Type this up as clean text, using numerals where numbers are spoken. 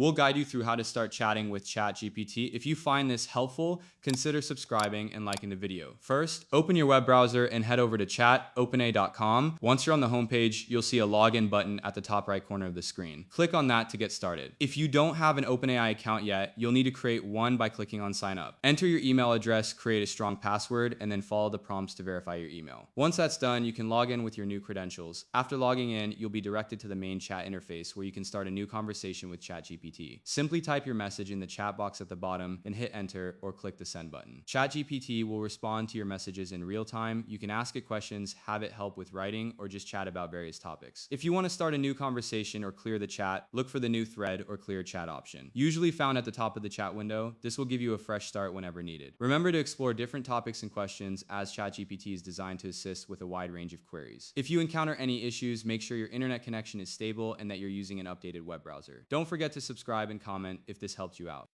We'll guide you through how to start chatting with ChatGPT. If you find this helpful, consider subscribing and liking the video. First, open your web browser and head over to chatopena.com. Once you're on the homepage, you'll see a login button at the top right corner of the screen. Click on that to get started. If you don't have an OpenAI account yet, you'll need to create one by clicking on sign up. Enter your email address, create a strong password, and then follow the prompts to verify your email. Once that's done, you can log in with your new credentials. After logging in, you'll be directed to the main chat interface where you can start a new conversation with ChatGPT. Simply type your message in the chat box at the bottom and hit enter or click the send button. ChatGPT will respond to your messages in real time. You can ask it questions, have it help with writing, or just chat about various topics. If you want to start a new conversation or clear the chat, look for the new thread or clear chat option. Usually found at the top of the chat window, this will give you a fresh start whenever needed. Remember to explore different topics and questions as ChatGPT is designed to assist with a wide range of queries. If you encounter any issues, make sure your internet connection is stable and that you're using an updated web browser. Don't forget to subscribe and comment if this helped you out.